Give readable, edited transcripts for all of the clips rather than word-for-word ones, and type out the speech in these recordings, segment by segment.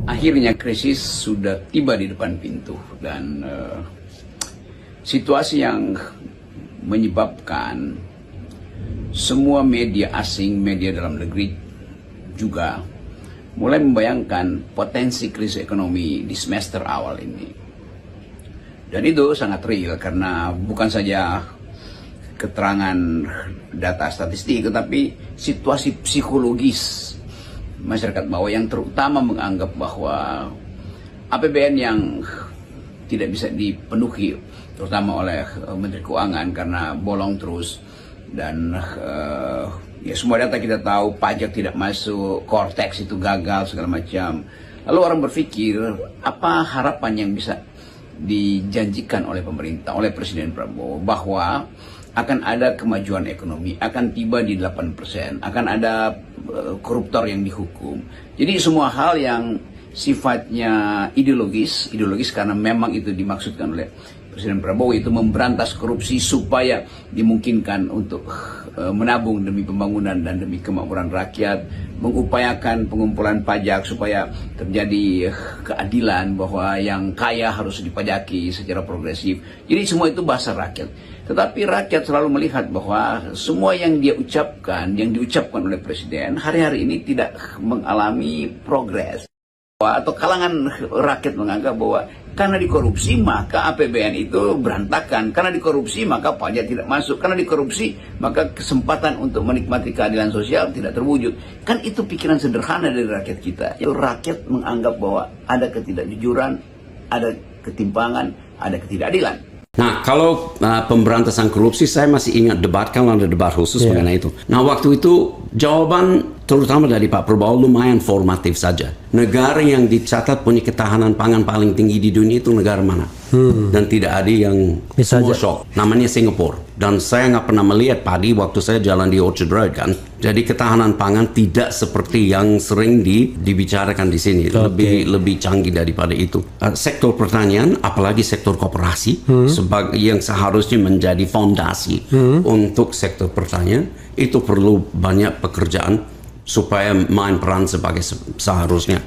Akhirnya krisis sudah tiba di depan pintu dan situasi yang menyebabkan semua media asing, media dalam negeri juga mulai membayangkan potensi krisis ekonomi di semester awal ini. Dan itu sangat real karena bukan saja keterangan data statistik, tetapi situasi psikologis masyarakat bawah yang terutama menganggap bahwa APBN yang tidak bisa dipenuhi terutama oleh Menteri Keuangan karena bolong terus dan ya semua data kita tahu, pajak tidak masuk, Cortex itu gagal segala macam. Lalu orang berpikir apa harapan yang bisa dijanjikan oleh pemerintah, oleh Presiden Prabowo bahwa akan ada kemajuan ekonomi, akan tiba di 8%, akan ada koruptor yang dihukum. Jadi semua hal yang sifatnya ideologis karena memang itu dimaksudkan oleh Presiden Prabowo itu memberantas korupsi supaya dimungkinkan untuk menabung demi pembangunan dan demi kemakmuran rakyat, mengupayakan pengumpulan pajak supaya terjadi keadilan bahwa yang kaya harus dipajaki secara progresif. Jadi semua itu bahasa rakyat. Tetapi rakyat selalu melihat bahwa semua yang dia ucapkan, yang diucapkan oleh Presiden hari-hari ini tidak mengalami progres. Atau kalangan rakyat menganggap bahwa karena dikorupsi maka APBN itu berantakan, karena dikorupsi maka pajak tidak masuk, karena dikorupsi maka kesempatan untuk menikmati keadilan sosial tidak terwujud. Kan itu pikiran sederhana dari rakyat kita. Itu rakyat menganggap bahwa ada ketidakjujuran, ada ketimpangan, ada ketidakadilan. Nah, kalau pemberantasan korupsi, saya masih ingat debat, kan ada debat khusus mengenai itu. Nah, waktu itu jawaban terutama dari Pak Prabowo lumayan formatif saja. Negara yang dicatat punya ketahanan pangan paling tinggi di dunia itu negara mana? Dan tidak ada yang semua shock. Namanya Singapura. Dan saya nggak pernah melihat padi waktu saya jalan di Orchard Road kan. Jadi ketahanan pangan tidak seperti yang sering dibicarakan di sini. Lebih canggih daripada itu. Sektor pertanian, apalagi sektor koperasi, sebagai yang seharusnya menjadi fondasi untuk sektor pertanian, itu perlu banyak pekerjaan supaya main peran sebagai seharusnya.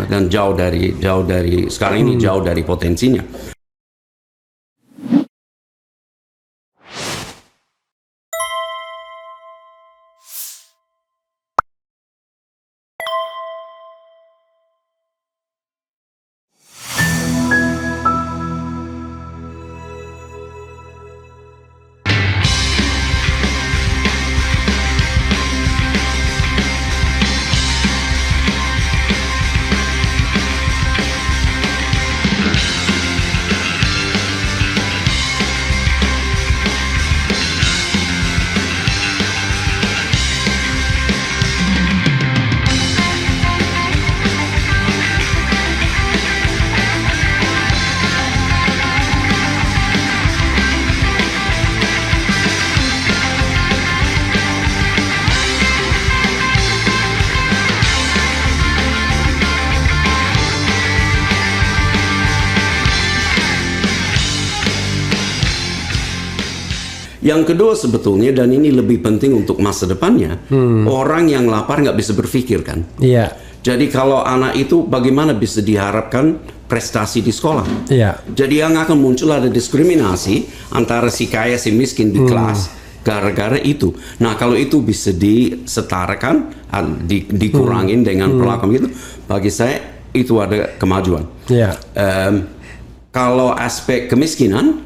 Dan jauh dari sekarang ini jauh dari potensinya. Yang kedua sebetulnya, dan ini lebih penting untuk masa depannya, orang yang lapar nggak bisa berpikir kan. Iya. Jadi kalau anak itu bagaimana bisa diharapkan prestasi di sekolah? Iya. Jadi yang akan muncul ada diskriminasi antara si kaya si miskin di kelas gara-gara itu. Nah kalau itu bisa disetarakan, dikurangin dengan perlakuan gitu, bagi saya itu ada kemajuan. Iya. Kalau aspek kemiskinan,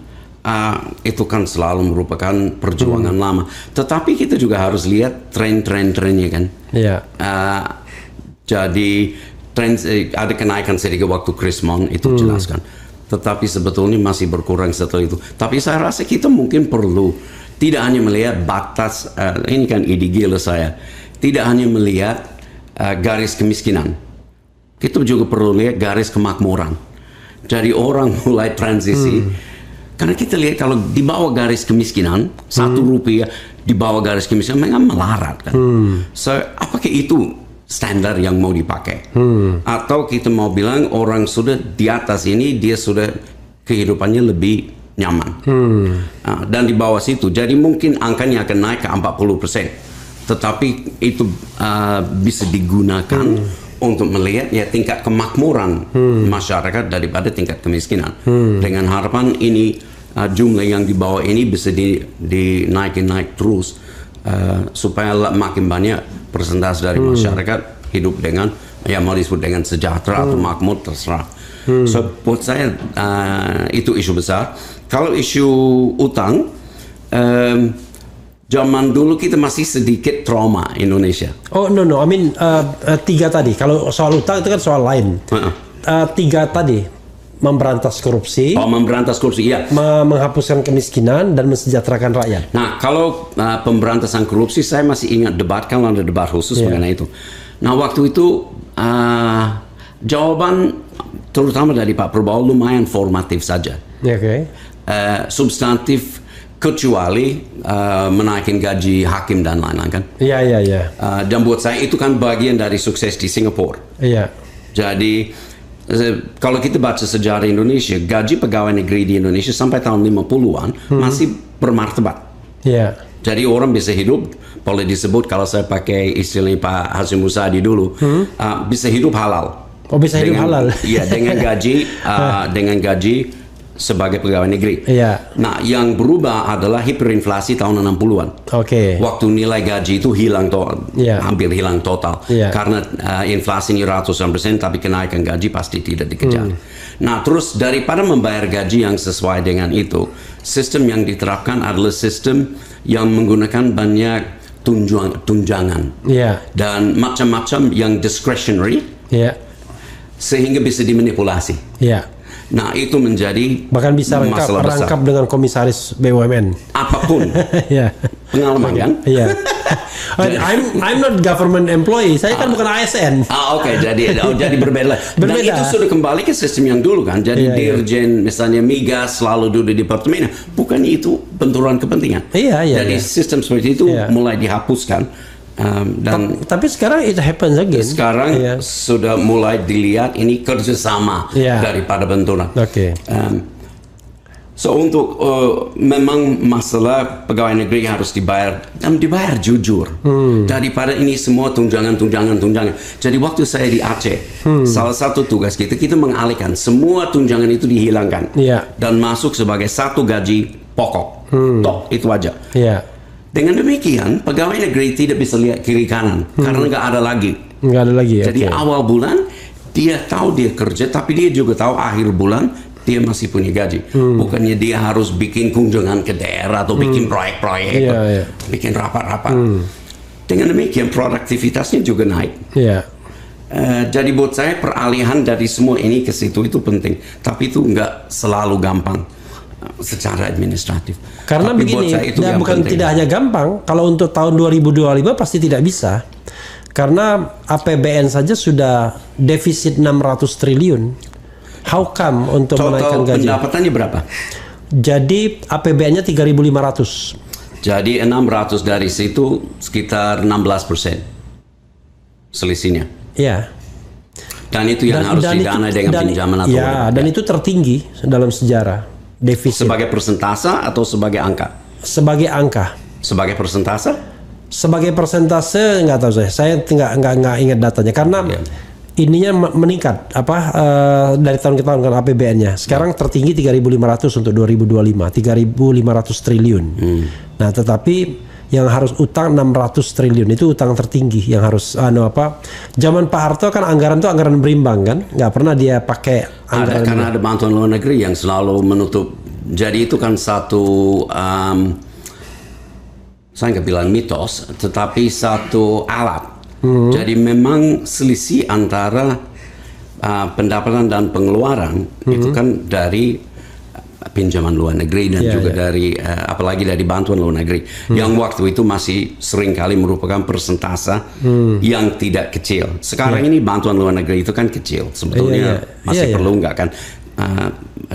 itu kan selalu merupakan perjuangan lama. Tetapi kita juga harus lihat tren-trennya kan. Iya. Jadi ada kenaikan sedikit waktu Krismon itu jelaskan. Tetapi sebetulnya masih berkurang setelah itu. Tapi saya rasa kita mungkin perlu tidak hanya melihat batas, ini kan ide gila saya, tidak hanya melihat garis kemiskinan. Kita juga perlu lihat garis kemakmuran. Jadi orang mulai transisi. Karena kita lihat kalau di bawah garis kemiskinan, Rp1 di bawah garis kemiskinan memang melarat kan. So, apakah itu standar yang mau dipakai? Atau kita mau bilang orang sudah di atas ini, dia sudah kehidupannya lebih nyaman. Dan di bawah situ, jadi mungkin angkanya akan naik ke 40%. Tetapi itu bisa digunakan untuk melihat ya tingkat kemakmuran masyarakat daripada tingkat kemiskinan. Dengan harapan ini jumlah yang di bawah ini bisa dinaikin terus supaya makin banyak persentase dari masyarakat hidup dengan ya mau disebut dengan sejahtera atau makmur terserah. So buat saya itu isu besar. Kalau isu utang, zaman dulu kita masih sedikit trauma Indonesia. Oh no, I mean 3 tadi. Kalau soal utang itu kan soal lain. 3 tadi, memberantas korupsi. Oh, memberantas korupsi, iya. Menghapuskan kemiskinan dan mensejahterakan rakyat. Nah, kalau pemberantasan korupsi, saya masih ingat debat, kan ada debat khusus mengenai itu. Nah, waktu itu jawaban terutama dari Pak Prabowo lumayan formatif saja. Substantif kecuali menaikkan gaji hakim dan lain-lain kan. Iya. Dan buat saya itu kan bagian dari sukses di Singapura. Iya. Jadi kalau kita baca sejarah Indonesia, gaji pegawai negeri di Indonesia sampai tahun 50-an masih bermartabat. Iya. Jadi orang bisa hidup, boleh disebut kalau saya pakai istilah Pak Hashim Musadi dulu, bisa hidup halal. Oh, bisa hidup halal. Iya, dengan gaji sebagai pegawai negeri. Iya. Nah, yang berubah adalah hiperinflasi tahun 60-an. Oke. Waktu nilai gaji itu hilang hampir hilang total. Karena inflasi ini ratusan persen, tapi kenaikan gaji pasti tidak dikejar. Nah, terus daripada membayar gaji yang sesuai dengan itu, sistem yang diterapkan adalah sistem yang menggunakan banyak tunjangan. Dan macam-macam yang discretionary, sehingga bisa dimanipulasi. Nah, itu menjadi bahkan bisa rangkap dengan komisaris BUMN. Apapun. Pengalaman kan? Iya. I'm not government employee. Saya kan bukan ASN. Oke. Jadi berbeda. Dan itu sudah kembali ke sistem yang dulu kan. Jadi dirjen misalnya migas selalu duduk di departemen. Bukan itu benturan kepentingan. Jadi sistem seperti itu mulai dihapuskan. Tapi sekarang it happens again. Sekarang sudah mulai dilihat ini kerjasama daripada benturan. So untuk memang masalah pegawai negeri harus dibayar dan dibayar jujur daripada ini semua tunjangan. Jadi waktu saya di Aceh, salah satu tugas kita mengalihkan semua tunjangan itu dihilangkan dan masuk sebagai satu gaji pokok. Itu aja. Dengan demikian, pegawai negeri tidak bisa lihat kiri kanan karena nggak ada lagi. Jadi awal bulan dia tahu dia kerja, tapi dia juga tahu akhir bulan dia masih punya gaji. Bukannya dia harus bikin kunjungan ke daerah atau bikin proyek-proyek, bikin rapat-rapat. Dengan demikian produktivitasnya juga naik. Jadi buat saya peralihan dari semua ini ke situ itu penting, tapi itu nggak selalu gampang secara administratif. Karena tapi begini, bukan penting. Tidak hanya gampang, kalau untuk tahun 2025 pasti tidak bisa. Karena APBN saja sudah defisit 600 triliun. How come untuk menaikkan gaji? Total pendapatannya berapa? Jadi APBN-nya 3.500. Jadi 600 dari situ sekitar 16% selisihnya. Iya. Dan itu yang harus didanai dengan pinjaman atau dan itu tertinggi dalam sejarah. Defisit. Sebagai persentase atau sebagai angka? Sebagai angka. Sebagai persentase? Sebagai persentase nggak tahu saya. Saya nggak ingat datanya karena ininya meningkat dari tahun ke tahun kan APBN-nya. Sekarang tertinggi 3.500 untuk 2025, 3.500 triliun. Nah, tetapi yang harus utang 600 triliun itu utang tertinggi yang harus zaman Pak Harto kan anggaran itu anggaran berimbang kan, nggak pernah dia pakai anggaran karena ada bantuan luar negeri yang selalu menutup. Jadi itu kan satu saya nggak bilang mitos, tetapi satu alat. Jadi memang selisih antara pendapatan dan pengeluaran itu kan dari pinjaman luar negeri dan juga dari apalagi dari bantuan luar negeri yang waktu itu masih seringkali merupakan persentase yang tidak kecil. Sekarang ini bantuan luar negeri itu kan kecil sebetulnya masih perlu nggak kan?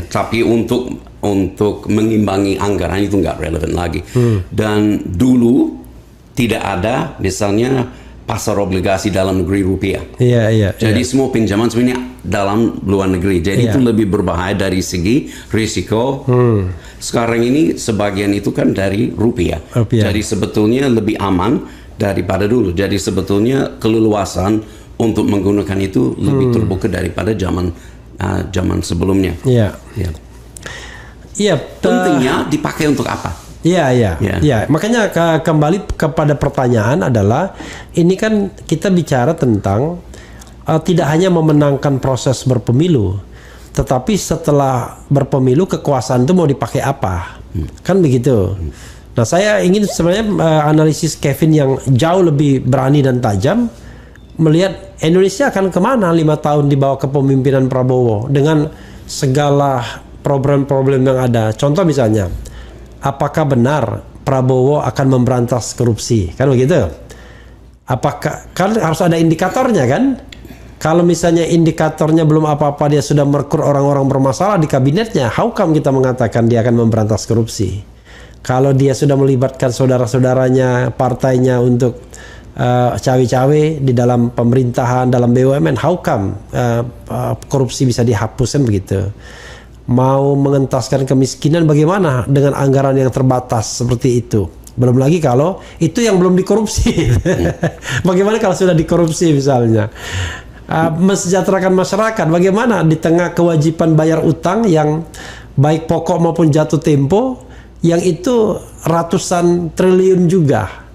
Tapi untuk mengimbangi anggaran itu nggak relevan lagi. Dan dulu tidak ada misalnya pasar obligasi dalam negeri rupiah. Jadi semua pinjaman sebenarnya dalam luar negeri. Jadi itu lebih berbahaya dari segi risiko. Sekarang ini sebagian itu kan dari rupiah. Jadi sebetulnya lebih aman daripada dulu. Jadi sebetulnya keleluasan untuk menggunakan itu lebih terbuka daripada zaman sebelumnya. Iya. Ya. Iya. Pentingnya dipakai untuk apa? Iya. Makanya kembali kepada pertanyaan adalah, ini kan kita bicara tentang tidak hanya memenangkan proses berpemilu, tetapi setelah berpemilu kekuasaan itu mau dipakai apa? Kan begitu. Nah, saya ingin sebenarnya analisis Kevin yang jauh lebih berani dan tajam, melihat Indonesia akan kemana 5 tahun di bawah kepemimpinan Prabowo dengan segala problem-problem yang ada. Contoh misalnya, apakah benar Prabowo akan memberantas korupsi? Kan begitu. Apakah, kan harus ada indikatornya kan? Kalau misalnya indikatornya belum apa-apa, dia sudah merekrut orang-orang bermasalah di kabinetnya, how come kita mengatakan dia akan memberantas korupsi? Kalau dia sudah melibatkan saudara-saudaranya, partainya untuk cawe-cawe di dalam pemerintahan, dalam BUMN, how come korupsi bisa dihapus, kan begitu. Mau mengentaskan kemiskinan, bagaimana dengan anggaran yang terbatas seperti itu? Belum lagi kalau itu yang belum dikorupsi. Bagaimana kalau sudah dikorupsi misalnya? Mensejahterakan masyarakat, bagaimana di tengah kewajiban bayar utang yang baik pokok maupun jatuh tempo, yang itu ratusan triliun juga.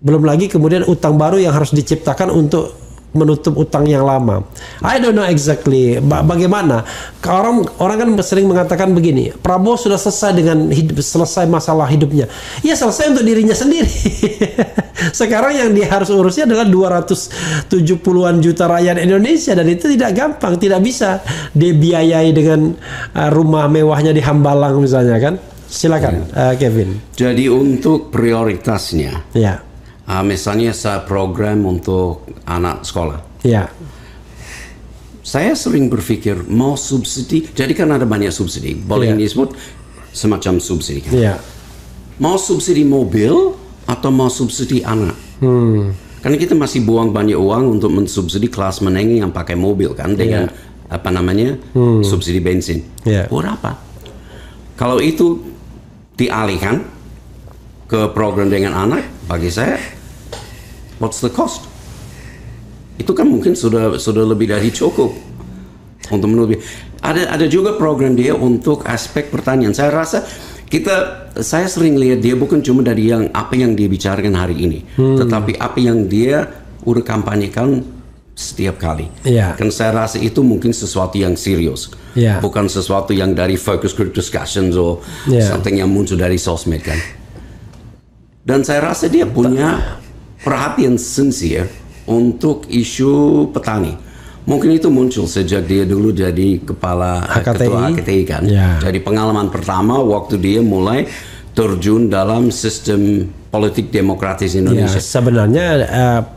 Belum lagi kemudian utang baru yang harus diciptakan untuk menutup utang yang lama. I don't know exactly bagaimana. Orang kan sering mengatakan begini, Prabowo sudah selesai dengan selesai masalah hidupnya. Ya, selesai untuk dirinya sendiri. Sekarang yang dia harus urusnya adalah 270-an juta rakyat Indonesia, dan itu tidak gampang, tidak bisa dibiayai dengan rumah mewahnya di Hambalang misalnya kan. Silakan Kevin. Jadi untuk prioritasnya, ya. Misalnya program untuk anak sekolah. Ya. Saya sering berpikir mau subsidi, jadi kan ada banyak subsidi, boleh disebut semacam subsidi. Kan? Ya. Mau subsidi mobil atau mau subsidi anak? Karena kita masih buang banyak uang untuk mensubsidi kelas menengah yang pakai mobil kan, dengan subsidi bensin. Buat apa? Kalau itu dialihkan ke program dengan anak, bagi saya, what's the cost? Itu kan mungkin sudah lebih dari cukup untuk menutupi. Ada juga program dia untuk aspek pertanian. Saya rasa saya sering lihat dia bukan cuma dari apa yang dia bicarakan hari ini, tetapi apa yang dia udah kampanyekan setiap kali. Kan saya rasa itu mungkin sesuatu yang serius, bukan sesuatu yang dari focus group discussions atau something yang muncul dari sosmed kan. Dan saya rasa dia punya perhatian sincere untuk isu petani. Mungkin itu muncul sejak dia dulu jadi ketua HKTI kan. Jadi pengalaman pertama waktu dia mulai terjun dalam sistem politik demokratis Indonesia. Sebenarnya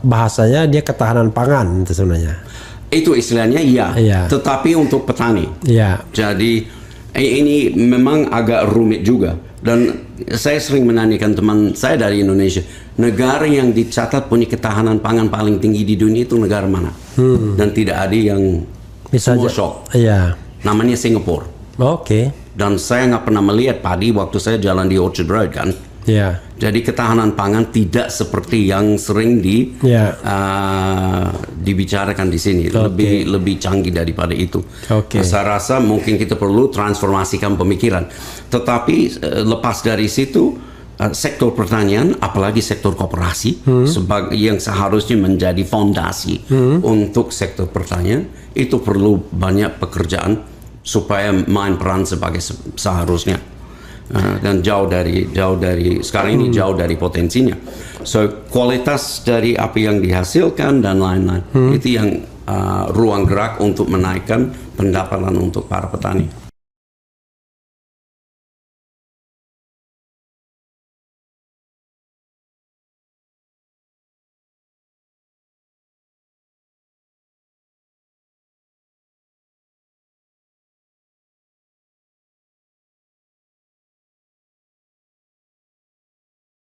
bahasanya dia ketahanan pangan itu sebenarnya. Itu istilahnya tetapi untuk petani. Jadi ini memang agak rumit juga. Dan saya sering menanyakan teman saya dari Indonesia, negara yang dicatat punya ketahanan pangan paling tinggi di dunia itu negara mana? Dan tidak ada yang semua shock. Namanya Singapura. Dan saya nggak pernah melihat padi waktu saya jalan di Orchard Road kan. Jadi ketahanan pangan tidak seperti yang sering dibicarakan di sini. Lebih canggih daripada itu. Saya rasa mungkin kita perlu transformasikan pemikiran. Tetapi lepas dari situ, sektor pertanian, apalagi sektor koperasi, yang seharusnya menjadi fondasi untuk sektor pertanian, itu perlu banyak pekerjaan supaya main peran sebagai seharusnya. Dan jauh dari sekarang ini jauh dari potensinya. So kualitas dari apa yang dihasilkan dan lain-lain itu yang ruang gerak untuk menaikkan pendapatan untuk para petani.